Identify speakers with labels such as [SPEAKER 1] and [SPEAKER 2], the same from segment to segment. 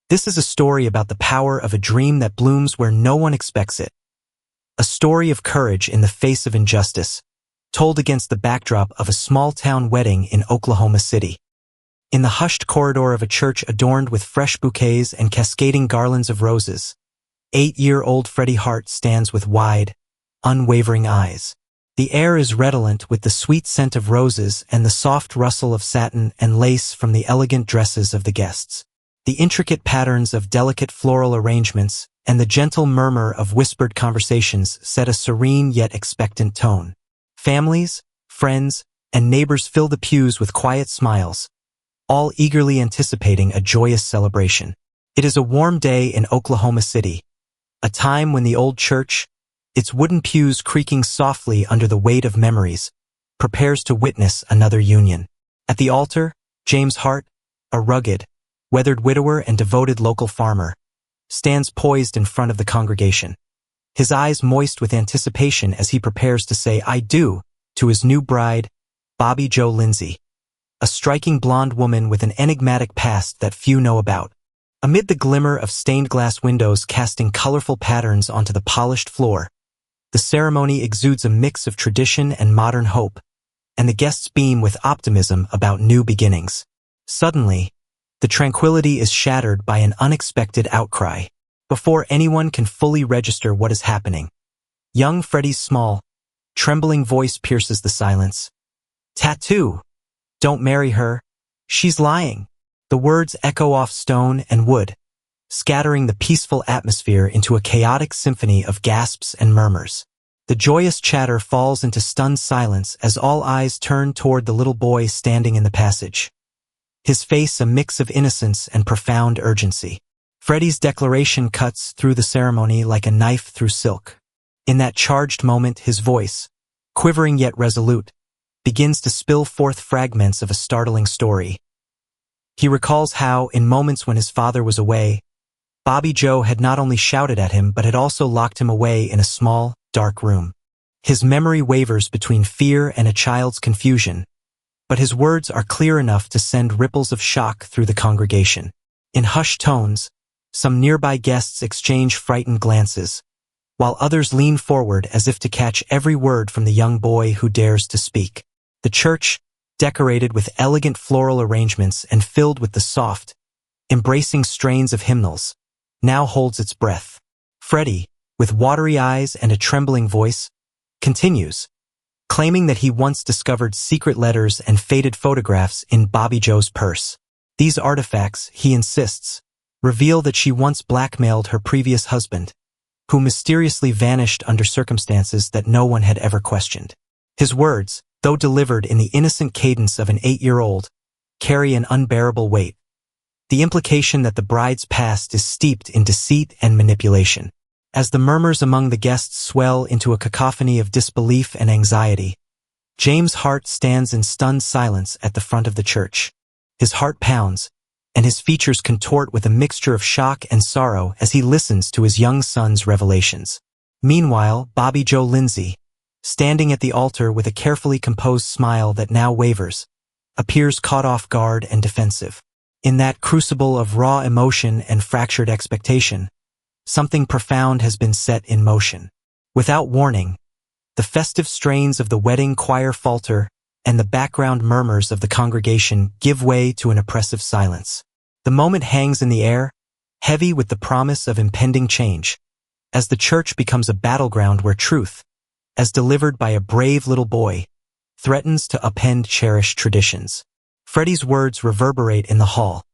[SPEAKER 1] This is a story about the power of a dream that blooms where no one expects it. A story of courage in the face of injustice, told against the backdrop of a small-town wedding in Oklahoma City. In the hushed corridor of a church adorned with fresh bouquets and cascading garlands of roses, 8-year-old Freddie Hart stands with wide, unwavering eyes. The air is redolent with the sweet scent of roses and the soft rustle of satin and lace from the elegant dresses of the guests. The intricate patterns of delicate floral arrangements and the gentle murmur of whispered conversations set a serene yet expectant tone. Families, friends, and neighbors fill the pews with quiet smiles, all eagerly anticipating a joyous celebration. It is a warm day in Oklahoma City, a time when the old church, its wooden pews creaking softly under the weight of memories, prepares to witness another union. At the altar, James Hart, a rugged, weathered widower and devoted local farmer, stands poised in front of the congregation, his eyes moist with anticipation as he prepares to say "I do" to his new bride, Joe Lindsey, a striking blonde woman with an enigmatic past that few know about. Amid the glimmer of stained glass windows casting colorful patterns onto the polished floor, the ceremony exudes a mix of tradition and modern hope, and the guests beam with optimism about new beginnings. Suddenly, the tranquility is shattered by an unexpected outcry. Before anyone can fully register what is happening, young Freddie's small, trembling voice pierces the silence. "Tattoo! Don't marry her. She's lying." The words echo off stone and wood, scattering the peaceful atmosphere into a chaotic symphony of gasps and murmurs. The joyous chatter falls into stunned silence as all eyes turn toward the little boy standing in the passage, his face a mix of innocence and profound urgency. Freddie's declaration cuts through the ceremony like a knife through silk. In that charged moment, his voice, quivering yet resolute, begins to spill forth fragments of a startling story. He recalls how, in moments when his father was away, Joe had not only shouted at him but had also locked him away in a small, dark room. His memory wavers between fear and a child's confusion, but his words are clear enough to send ripples of shock through the congregation. In hushed tones, some nearby guests exchange frightened glances, while others lean forward as if to catch every word from the young boy who dares to speak. The church, decorated with elegant floral arrangements and filled with the soft, embracing strains of hymnals, now holds its breath. Freddie, with watery eyes and a trembling voice, continues, claiming that he once discovered secret letters and faded photographs in Joe's purse. These artifacts, he insists, reveal that she once blackmailed her previous husband, who mysteriously vanished under circumstances that no one had ever questioned. His words, though delivered in the innocent cadence of an 8-year-old, carry an unbearable weight. The implication that the bride's past is steeped in deceit and manipulation. As the murmurs among the guests swell into a cacophony of disbelief and anxiety, James Hart stands in stunned silence at the front of the church. His heart pounds, and his features contort with a mixture of shock and sorrow as he listens to his young son's revelations. Meanwhile, Joe Lindsey, standing at the altar with a carefully composed smile that now wavers, appears caught off guard and defensive. In that crucible of raw emotion and fractured expectation, something profound has been set in motion. Without warning, the festive strains of the wedding choir falter, and the background murmurs of the congregation give way to an oppressive silence. The moment hangs in the air, heavy with the promise of impending change, as the church becomes a battleground where truth, as delivered by a brave little boy, threatens to upend cherished traditions. Freddie's words reverberate in the hall,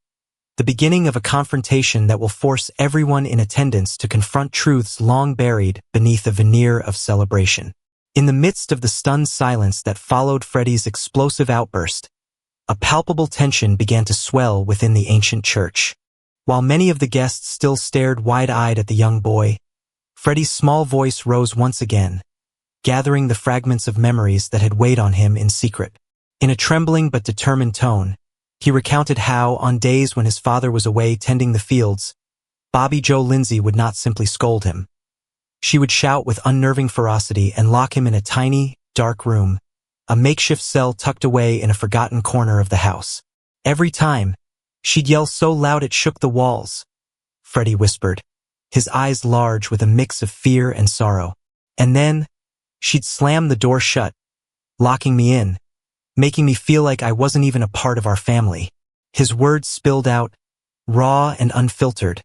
[SPEAKER 1] the beginning of a confrontation that will force everyone in attendance to confront truths long buried beneath a veneer of celebration. In the midst of the stunned silence that followed Freddie's explosive outburst, a palpable tension began to swell within the ancient church. While many of the guests still stared wide-eyed at the young boy, Freddie's small voice rose once again, gathering the fragments of memories that had weighed on him in secret. In a trembling but determined tone, he recounted how, on days when his father was away tending the fields, Joe Lindsey would not simply scold him. She would shout with unnerving ferocity and lock him in a tiny, dark room, a makeshift cell tucked away in a forgotten corner of the house. Every time, she'd yell so loud it shook the walls, Freddie whispered, his eyes large with a mix of fear and sorrow. And then, she'd slam the door shut, locking me in, making me feel like I wasn't even a part of our family. His words spilled out, raw and unfiltered,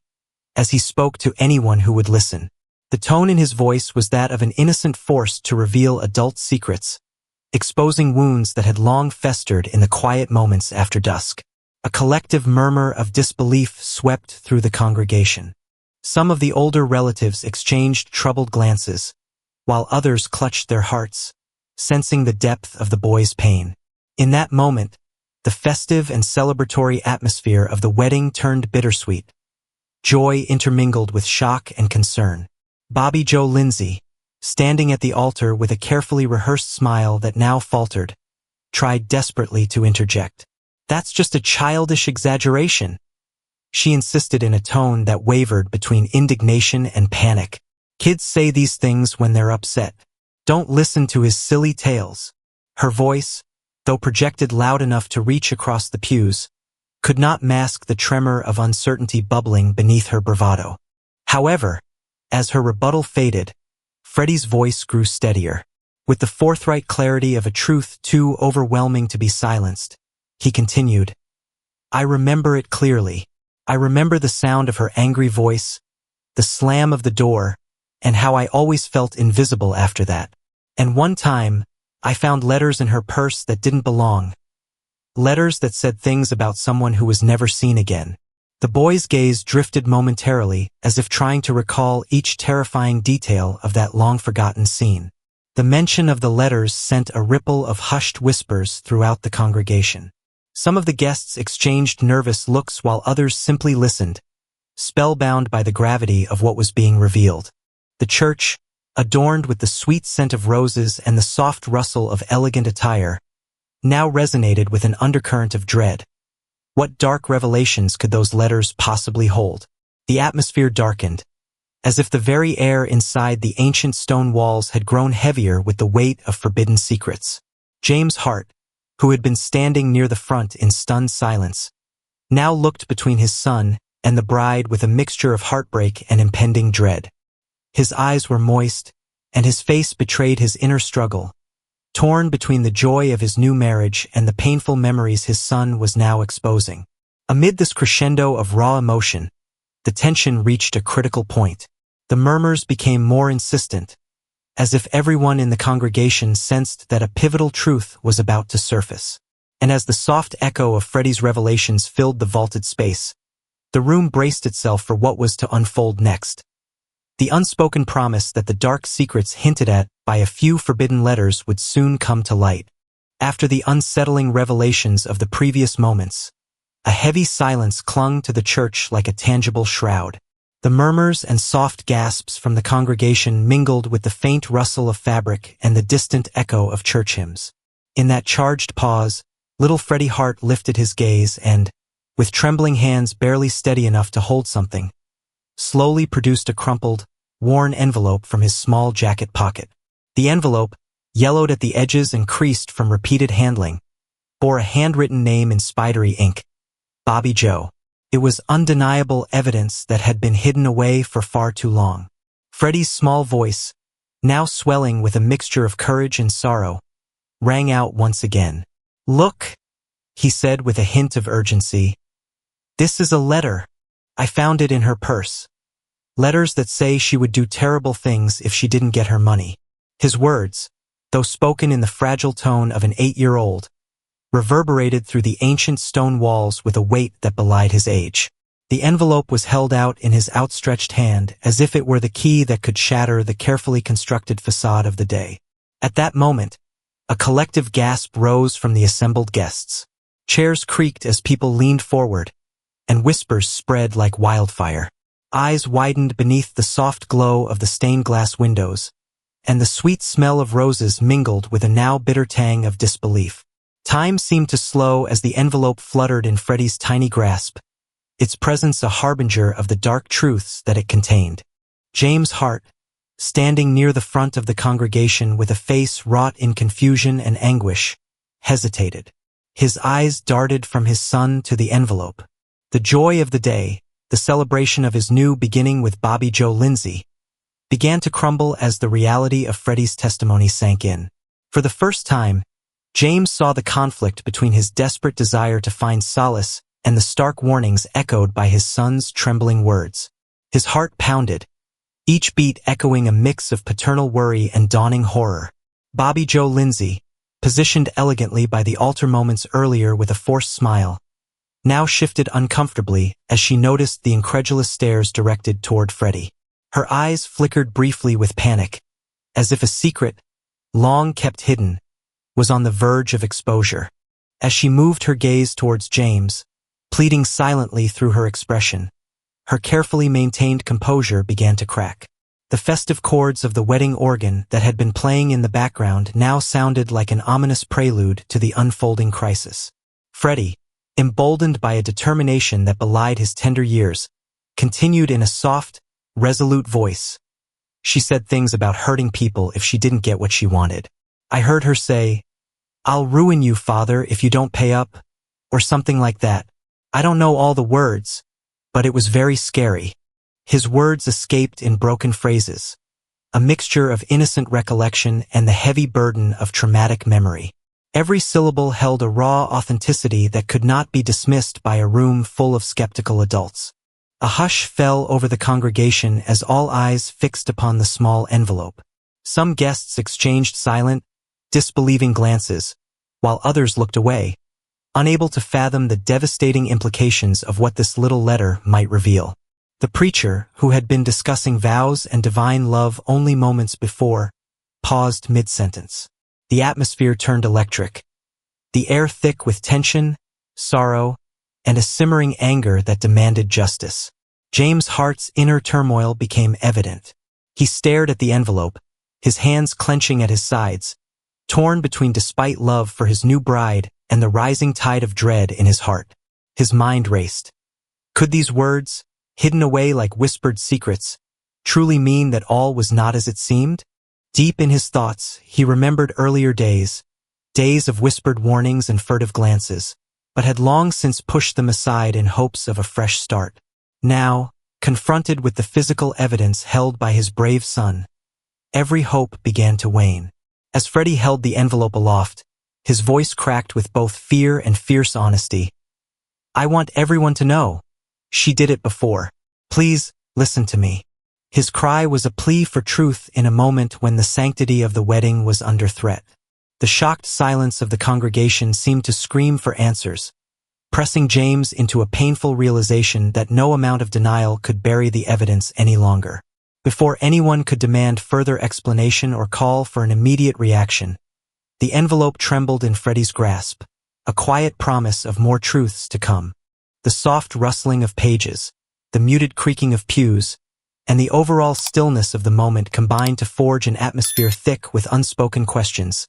[SPEAKER 1] as he spoke to anyone who would listen. The tone in his voice was that of an innocent forced to reveal adult secrets, exposing wounds that had long festered in the quiet moments after dusk. A collective murmur of disbelief swept through the congregation. Some of the older relatives exchanged troubled glances, while others clutched their hearts, sensing the depth of the boy's pain. In that moment, the festive and celebratory atmosphere of the wedding turned bittersweet, joy intermingled with shock and concern. Joe Lindsey, standing at the altar with a carefully rehearsed smile that now faltered, tried desperately to interject. "That's just a childish exaggeration," she insisted in a tone that wavered between indignation and panic. "Kids say these things when they're upset. Don't listen to his silly tales." Her voice, though projected loud enough to reach across the pews, could not mask the tremor of uncertainty bubbling beneath her bravado. However, as her rebuttal faded, Freddie's voice grew steadier. With the forthright clarity of a truth too overwhelming to be silenced, he continued, "I remember it clearly. I remember the sound of her angry voice, the slam of the door, and how I always felt invisible after that. And one time, I found letters in her purse that didn't belong. Letters that said things about someone who was never seen again." The boy's gaze drifted momentarily, as if trying to recall each terrifying detail of that long-forgotten scene. The mention of the letters sent a ripple of hushed whispers throughout the congregation. Some of the guests exchanged nervous looks while others simply listened, spellbound by the gravity of what was being revealed. The church, adorned with the sweet scent of roses and the soft rustle of elegant attire, now resonated with an undercurrent of dread. What dark revelations could those letters possibly hold? The atmosphere darkened, as if the very air inside the ancient stone walls had grown heavier with the weight of forbidden secrets. James Hart, who had been standing near the front in stunned silence, now looked between his son and the bride with a mixture of heartbreak and impending dread. His eyes were moist, and his face betrayed his inner struggle, torn between the joy of his new marriage and the painful memories his son was now exposing. Amid this crescendo of raw emotion, the tension reached a critical point. The murmurs became more insistent, as if everyone in the congregation sensed that a pivotal truth was about to surface. And as the soft echo of Freddie's revelations filled the vaulted space, the room braced itself for what was to unfold next. The unspoken promise that the dark secrets hinted at by a few forbidden letters would soon come to light. After the unsettling revelations of the previous moments, a heavy silence clung to the church like a tangible shroud. The murmurs and soft gasps from the congregation mingled with the faint rustle of fabric and the distant echo of church hymns. In that charged pause, little Freddie Hart lifted his gaze and, with trembling hands barely steady enough to hold something, slowly produced a crumpled, worn envelope from his small jacket pocket. The envelope, yellowed at the edges and creased from repeated handling, bore a handwritten name in spidery ink, Bobby Joe. It was undeniable evidence that had been hidden away for far too long. Freddie's small voice, now swelling with a mixture of courage and sorrow, rang out once again. "Look," he said with a hint of urgency. "This is a letter. I found it in her purse. Letters that say she would do terrible things if she didn't get her money." His words, though spoken in the fragile tone of an 8-year-old, reverberated through the ancient stone walls with a weight that belied his age. The envelope was held out in his outstretched hand as if it were the key that could shatter the carefully constructed facade of the day. At that moment, a collective gasp rose from the assembled guests. Chairs creaked as people leaned forward, and whispers spread like wildfire. Eyes widened beneath the soft glow of the stained glass windows, and the sweet smell of roses mingled with a now bitter tang of disbelief. Time seemed to slow as the envelope fluttered in Freddie's tiny grasp, its presence a harbinger of the dark truths that it contained. James Hart, standing near the front of the congregation with a face wrought in confusion and anguish, hesitated. His eyes darted from his son to the envelope. The joy of the day, the celebration of his new beginning with Joe Lindsey, began to crumble as the reality of Freddie's testimony sank in. For the first time, James saw the conflict between his desperate desire to find solace and the stark warnings echoed by his son's trembling words. His heart pounded, each beat echoing a mix of paternal worry and dawning horror. Joe Lindsey, positioned elegantly by the altar moments earlier with a forced smile, now shifted uncomfortably as she noticed the incredulous stares directed toward Freddie. Her eyes flickered briefly with panic, as if a secret, long kept hidden, was on the verge of exposure. As she moved her gaze towards James, pleading silently through her expression, her carefully maintained composure began to crack. The festive chords of the wedding organ that had been playing in the background now sounded like an ominous prelude to the unfolding crisis. Freddie, emboldened by a determination that belied his tender years, continued in a soft, resolute voice. She said things about hurting people if she didn't get what she wanted. I heard her say, "I'll ruin you, Father, if you don't pay up," or something like that. I don't know all the words, but it was very scary. His words escaped in broken phrases, a mixture of innocent recollection and the heavy burden of traumatic memory. Every syllable held a raw authenticity that could not be dismissed by a room full of skeptical adults. A hush fell over the congregation as all eyes fixed upon the small envelope. Some guests exchanged silent, disbelieving glances, while others looked away, unable to fathom the devastating implications of what this little letter might reveal. The preacher, who had been discussing vows and divine love only moments before, paused mid-sentence. The atmosphere turned electric, the air thick with tension, sorrow, and a simmering anger that demanded justice. James Hart's inner turmoil became evident. He stared at the envelope, his hands clenching at his sides, torn between despite love for his new bride and the rising tide of dread in his heart. His mind raced. Could these words, hidden away like whispered secrets, truly mean that all was not as it seemed? Deep in his thoughts, he remembered earlier days of whispered warnings and furtive glances, but had long since pushed them aside in hopes of a fresh start. Now, confronted with the physical evidence held by his brave son, every hope began to wane. As Freddie held the envelope aloft, his voice cracked with both fear and fierce honesty. I want everyone to know. She did it before. Please, listen to me. His cry was a plea for truth in a moment when the sanctity of the wedding was under threat. The shocked silence of the congregation seemed to scream for answers, pressing James into a painful realization that no amount of denial could bury the evidence any longer. Before anyone could demand further explanation or call for an immediate reaction, the envelope trembled in Freddie's grasp, a quiet promise of more truths to come. The soft rustling of pages, the muted creaking of pews, and the overall stillness of the moment combined to forge an atmosphere thick with unspoken questions,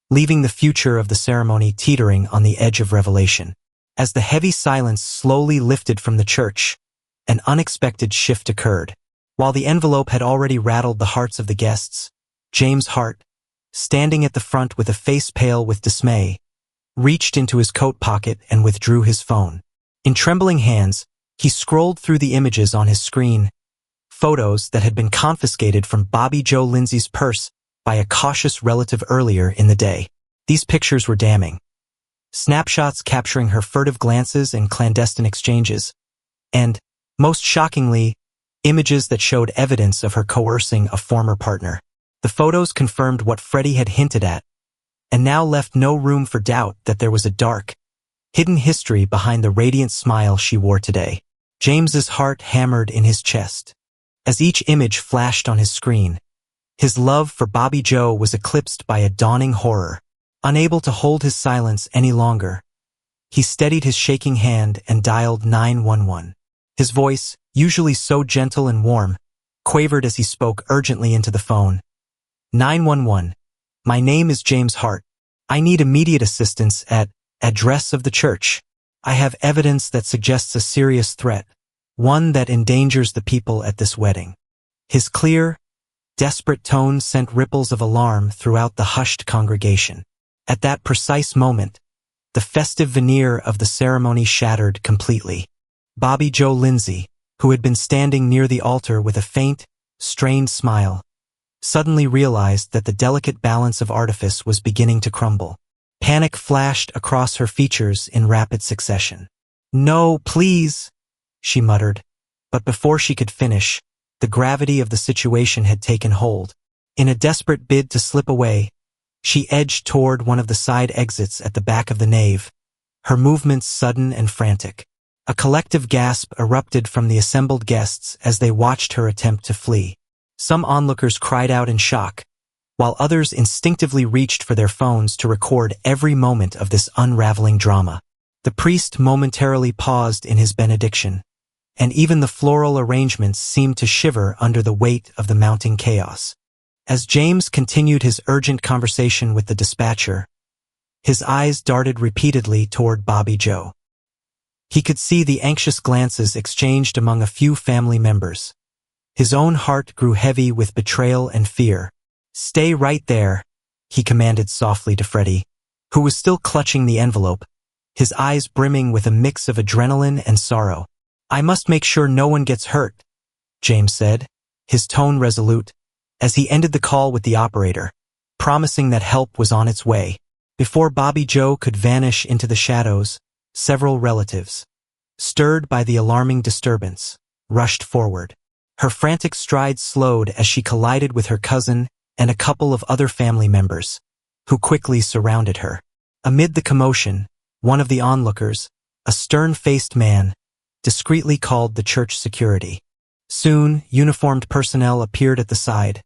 [SPEAKER 1] leaving the future of the ceremony teetering on the edge of revelation. As the heavy silence slowly lifted from the church, an unexpected shift occurred. While the envelope had already rattled the hearts of the guests, James Hart, standing at the front with a face pale with dismay, reached into his coat pocket and withdrew his phone. In trembling hands, he scrolled through the images on his screen, photos that had been confiscated from Joe Lindsey's purse by a cautious relative earlier in the day. These pictures were damning. Snapshots capturing her furtive glances and clandestine exchanges, and, most shockingly, images that showed evidence of her coercing a former partner. The photos confirmed what Freddie had hinted at, and now left no room for doubt that there was a dark, hidden history behind the radiant smile she wore today. James's heart hammered in his chest. As each image flashed on his screen, his love for Joe was eclipsed by a dawning horror. Unable to hold his silence any longer, he steadied his shaking hand and dialed 911. His voice, usually so gentle and warm, quavered as he spoke urgently into the phone. 911. My name is James Hart. I need immediate assistance at address of the church. I have evidence that suggests a serious threat, one that endangers the people at this wedding. His clear, desperate tone sent ripples of alarm throughout the hushed congregation. At that precise moment, the festive veneer of the ceremony shattered completely. Joe Lindsey, who had been standing near the altar with a faint, strained smile, suddenly realized that the delicate balance of artifice was beginning to crumble. Panic flashed across her features in rapid succession. "No, please," she muttered, but before she could finish, the gravity of the situation had taken hold. In a desperate bid to slip away, she edged toward one of the side exits at the back of the nave, her movements sudden and frantic. A collective gasp erupted from the assembled guests as they watched her attempt to flee. Some onlookers cried out in shock, while others instinctively reached for their phones to record every moment of this unraveling drama. The priest momentarily paused in his benediction, and even the floral arrangements seemed to shiver under the weight of the mounting chaos. As James continued his urgent conversation with the dispatcher, his eyes darted repeatedly toward Bobby Joe. He could see the anxious glances exchanged among a few family members. His own heart grew heavy with betrayal and fear. "Stay right there," he commanded softly to Freddie, who was still clutching the envelope, his eyes brimming with a mix of adrenaline and sorrow. "I must make sure no one gets hurt," James said, his tone resolute, as he ended the call with the operator, promising that help was on its way. Before Bobby Joe could vanish into the shadows, several relatives, stirred by the alarming disturbance, rushed forward. Her frantic stride slowed as she collided with her cousin and a couple of other family members, who quickly surrounded her. Amid the commotion, one of the onlookers, a stern-faced man, discreetly called the church security. Soon, uniformed personnel appeared at the side,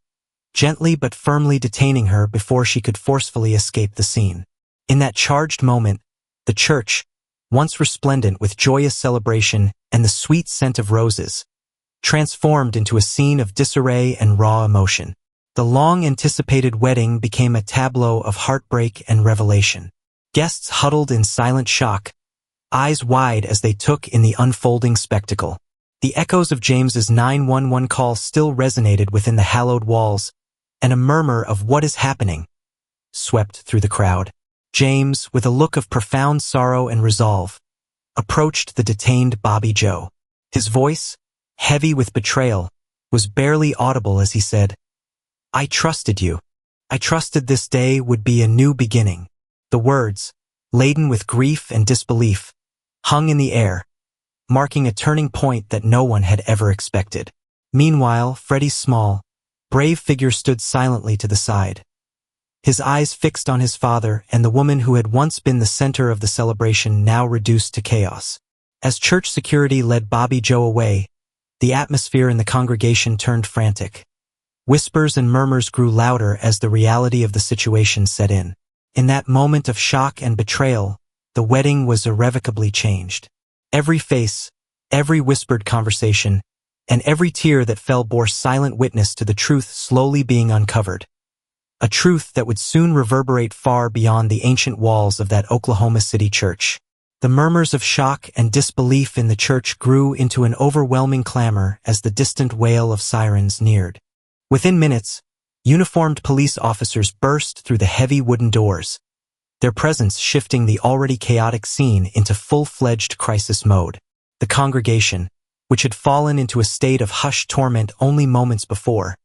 [SPEAKER 1] gently but firmly detaining her before she could forcefully escape the scene. In that charged moment, the church, once resplendent with joyous celebration and the sweet scent of roses, transformed into a scene of disarray and raw emotion. The long-anticipated wedding became a tableau of heartbreak and revelation. Guests huddled in silent shock, eyes wide as they took in the unfolding spectacle. The echoes of James's 911 call still resonated within the hallowed walls, and a murmur of "what is happening" swept through the crowd. James, with a look of profound sorrow and resolve, approached the detained Bobby Joe. His voice, heavy with betrayal, was barely audible as he said, "I trusted you. I trusted this day would be a new beginning." The words, laden with grief and disbelief, hung in the air, marking a turning point that no one had ever expected. Meanwhile, Freddie's small, brave figure stood silently to the side, his eyes fixed on his father and the woman who had once been the center of the celebration now reduced to chaos. As church security led Bobby Joe away, the atmosphere in the congregation turned frantic. Whispers and murmurs grew louder as the reality of the situation set in. In that moment of shock and betrayal, the wedding was irrevocably changed. Every face, every whispered conversation, and every tear that fell bore silent witness to the truth slowly being uncovered. A truth that would soon reverberate far beyond the ancient walls of that Oklahoma City church. The murmurs of shock and disbelief in the church grew into an overwhelming clamor as the distant wail of sirens neared. Within minutes, uniformed police officers burst through the heavy wooden doors, their presence shifting the already chaotic scene into full-fledged crisis mode. The congregation, which had fallen into a state of hushed torment only moments before,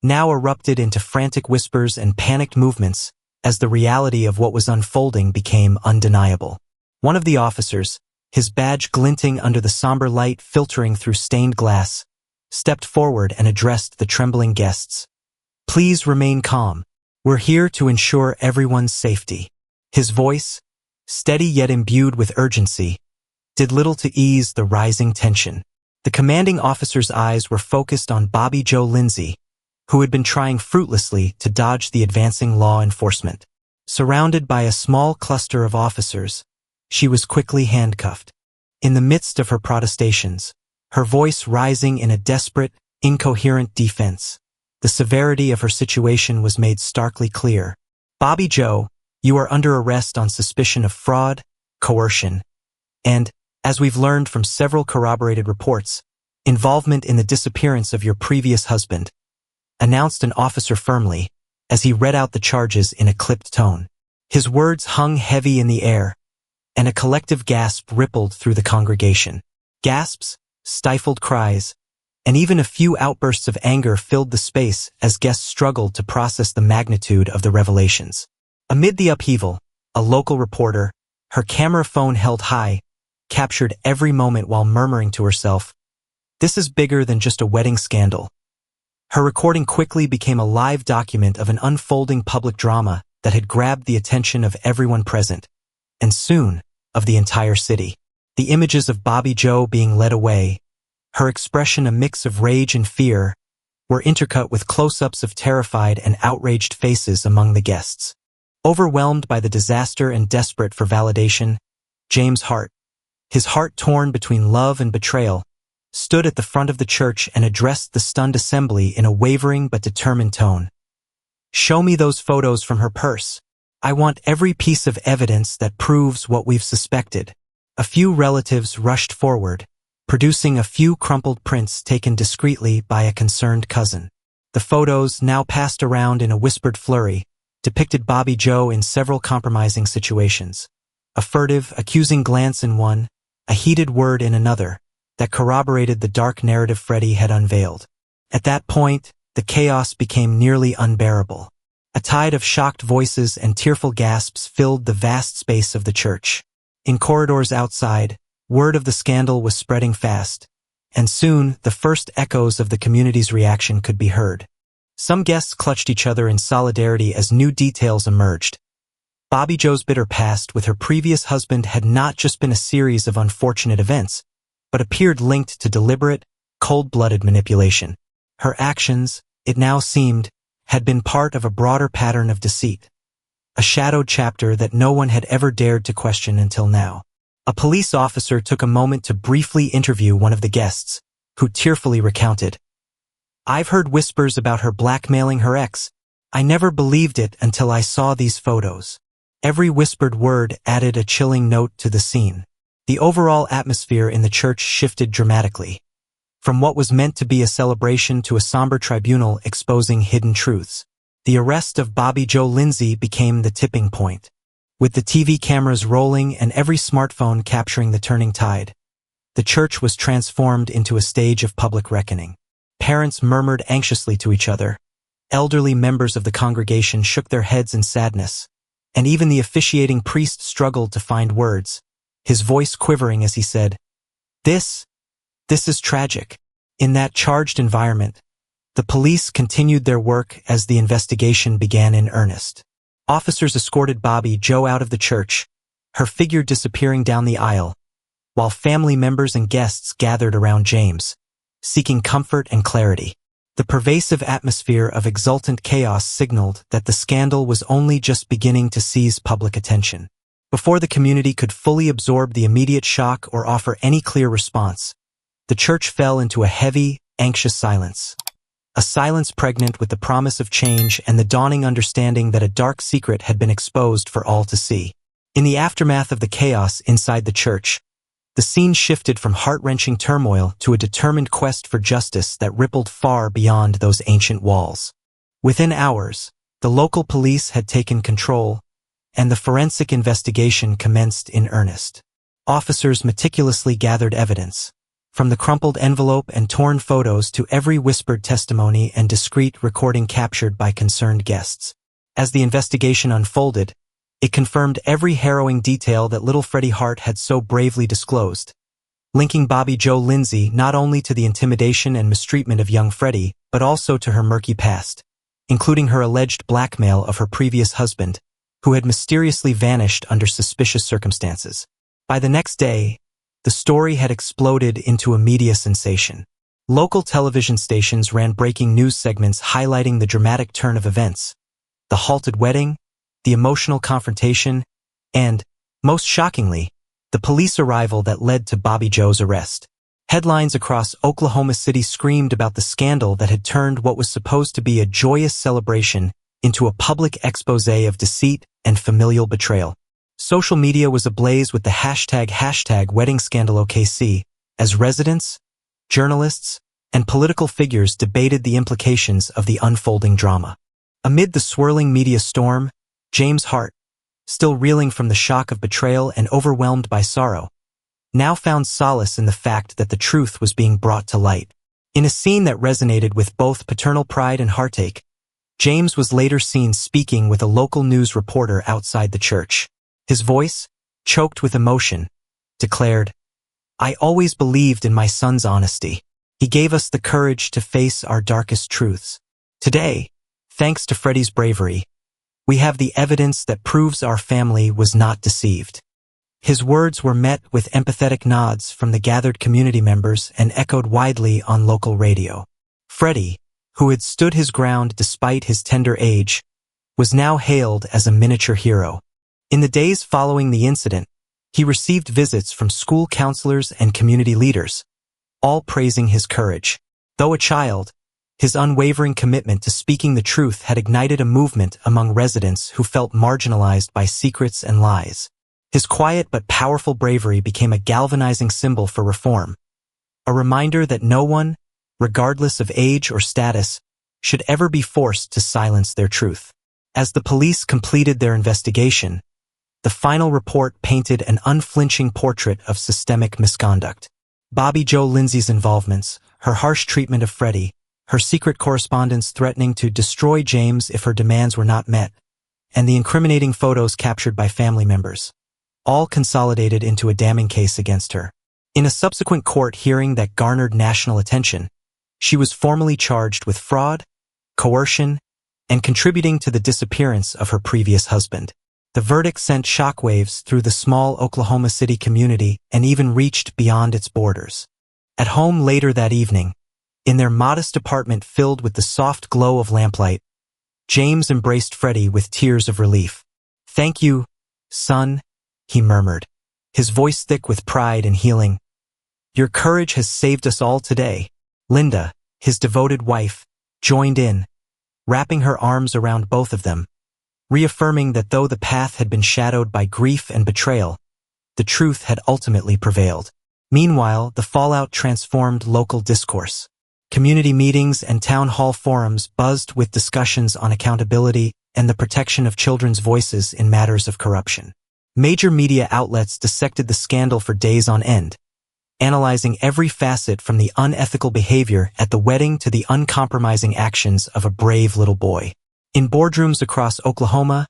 [SPEAKER 1] now erupted into frantic whispers and panicked movements as the reality of what was unfolding became undeniable. One of the officers, his badge glinting under the somber light filtering through stained glass, stepped forward and addressed the trembling guests. "Please remain calm. We're here to ensure everyone's safety." His voice, steady yet imbued with urgency, did little to ease the rising tension. The commanding officer's eyes were focused on Bobby Joe Lindsey, who had been trying fruitlessly to dodge the advancing law enforcement. Surrounded by a small cluster of officers, she was quickly handcuffed. In the midst of her protestations, her voice rising in a desperate, incoherent defense, the severity of her situation was made starkly clear. "Bobby Joe, you are under arrest on suspicion of fraud, coercion, and, as we've learned from several corroborated reports, involvement in the disappearance of your previous husband," announced an officer firmly, as he read out the charges in a clipped tone. His words hung heavy in the air, and a collective gasp rippled through the congregation. Gasps, stifled cries, and even a few outbursts of anger filled the space as guests struggled to process the magnitude of the revelations. Amid the upheaval, a local reporter, her camera phone held high, captured every moment while murmuring to herself, "This is bigger than just a wedding scandal." Her recording quickly became a live document of an unfolding public drama that had grabbed the attention of everyone present, and soon, of the entire city. The images of Bobby Joe being led away, her expression a mix of rage and fear, were intercut with close-ups of terrified and outraged faces among the guests. Overwhelmed by the disaster and desperate for validation, James Hart, his heart torn between love and betrayal, stood at the front of the church and addressed the stunned assembly in a wavering but determined tone. "Show me those photos from her purse. I want every piece of evidence that proves what we've suspected." A few relatives rushed forward, producing a few crumpled prints taken discreetly by a concerned cousin. The photos, now passed around in a whispered flurry, depicted Bobby Joe in several compromising situations. A furtive, accusing glance in one, a heated word in another, that corroborated the dark narrative Freddie had unveiled. At that point, the chaos became nearly unbearable. A tide of shocked voices and tearful gasps filled the vast space of the church. In corridors outside, word of the scandal was spreading fast, and soon the first echoes of the community's reaction could be heard. Some guests clutched each other in solidarity as new details emerged. Bobby Joe's bitter past with her previous husband had not just been a series of unfortunate events, but appeared linked to deliberate, cold-blooded manipulation. Her actions, it now seemed, had been part of a broader pattern of deceit, a shadowed chapter that no one had ever dared to question until now. A police officer took a moment to briefly interview one of the guests, who tearfully recounted, "I've heard whispers about her blackmailing her ex. I never believed it until I saw these photos." Every whispered word added a chilling note to the scene. The overall atmosphere in the church shifted dramatically, from what was meant to be a celebration to a somber tribunal exposing hidden truths. The arrest of Bobby Joe Lindsey became the tipping point. With the TV cameras rolling and every smartphone capturing the turning tide, the church was transformed into a stage of public reckoning. Parents murmured anxiously to each other. Elderly members of the congregation shook their heads in sadness, and even the officiating priest struggled to find words, his voice quivering as he said, This is tragic." In that charged environment, the police continued their work as the investigation began in earnest. Officers escorted Bobby Joe out of the church, her figure disappearing down the aisle, while family members and guests gathered around James, seeking comfort and clarity. The pervasive atmosphere of exultant chaos signaled that the scandal was only just beginning to seize public attention. Before the community could fully absorb the immediate shock or offer any clear response, the church fell into a heavy, anxious silence. A silence pregnant with the promise of change and the dawning understanding that a dark secret had been exposed for all to see. In the aftermath of the chaos inside the church, the scene shifted from heart-wrenching turmoil to a determined quest for justice that rippled far beyond those ancient walls. Within hours, the local police had taken control, and the forensic investigation commenced in earnest. Officers meticulously gathered evidence, from the crumpled envelope and torn photos to every whispered testimony and discreet recording captured by concerned guests. As the investigation unfolded, it confirmed every harrowing detail that little Freddie Hart had so bravely disclosed, linking Bobby Joe Lindsey not only to the intimidation and mistreatment of young Freddie, but also to her murky past, including her alleged blackmail of her previous husband, who had mysteriously vanished under suspicious circumstances. By the next day, the story had exploded into a media sensation. Local television stations ran breaking news segments highlighting the dramatic turn of events, the halted wedding, the emotional confrontation, and, most shockingly, the police arrival that led to Bobby Joe's arrest. Headlines across Oklahoma City screamed about the scandal that had turned what was supposed to be a joyous celebration into a public exposé of deceit and familial betrayal. Social media was ablaze with the hashtag #WeddingScandalOKC as residents, journalists, and political figures debated the implications of the unfolding drama. Amid the swirling media storm, James Hart, still reeling from the shock of betrayal and overwhelmed by sorrow, now found solace in the fact that the truth was being brought to light. In a scene that resonated with both paternal pride and heartache, James was later seen speaking with a local news reporter outside the church. His voice, choked with emotion, declared, "I always believed in my son's honesty. He gave us the courage to face our darkest truths. Today, thanks to Freddie's bravery, we have the evidence that proves our family was not deceived." His words were met with empathetic nods from the gathered community members and echoed widely on local radio. Freddie, who had stood his ground despite his tender age, was now hailed as a miniature hero. In the days following the incident, he received visits from school counselors and community leaders, all praising his courage. Though a child, his unwavering commitment to speaking the truth had ignited a movement among residents who felt marginalized by secrets and lies. His quiet but powerful bravery became a galvanizing symbol for reform, a reminder that no one, regardless of age or status, should ever be forced to silence their truth. As the police completed their investigation, the final report painted an unflinching portrait of systemic misconduct. Joe Lindsey's involvements, her harsh treatment of Freddie, her secret correspondence threatening to destroy James if her demands were not met, and the incriminating photos captured by family members, all consolidated into a damning case against her. In a subsequent court hearing that garnered national attention, she was formally charged with fraud, coercion, and contributing to the disappearance of her previous husband. The verdict sent shockwaves through the small Oklahoma City community and even reached beyond its borders. At home later that evening, in their modest apartment filled with the soft glow of lamplight, James embraced Freddie with tears of relief. "Thank you, son," he murmured, his voice thick with pride and healing. "Your courage has saved us all today." Linda, his devoted wife, joined in, wrapping her arms around both of them, reaffirming that though the path had been shadowed by grief and betrayal, the truth had ultimately prevailed. Meanwhile, the fallout transformed local discourse. Community meetings and town hall forums buzzed with discussions on accountability and the protection of children's voices in matters of corruption. Major media outlets dissected the scandal for days on end, analyzing every facet from the unethical behavior at the wedding to the uncompromising actions of a brave little boy. In boardrooms across Oklahoma,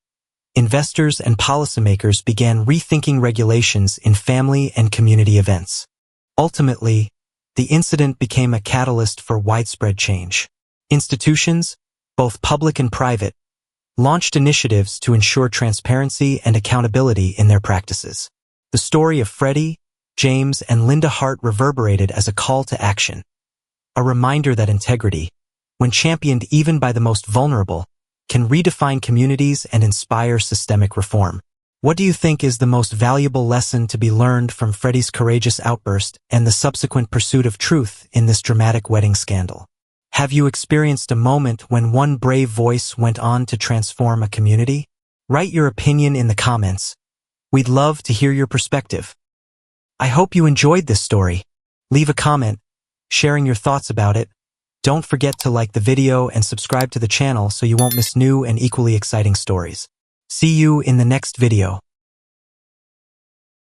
[SPEAKER 1] investors and policymakers began rethinking regulations in family and community events. Ultimately, the incident became a catalyst for widespread change. Institutions, both public and private, launched initiatives to ensure transparency and accountability in their practices. The story of Freddie, James, and Linda Hart reverberated as a call to action, a reminder that integrity, when championed even by the most vulnerable, can redefine communities and inspire systemic reform. What do you think is the most valuable lesson to be learned from Freddie's courageous outburst and the subsequent pursuit of truth in this dramatic wedding scandal? Have you experienced a moment when one brave voice went on to transform a community? Write your opinion in the comments. We'd love to hear your perspective. I hope you enjoyed this story. Leave a comment, sharing your thoughts about it. Don't forget to like the video and subscribe to the channel so you won't miss new and equally exciting stories. See you in the next video.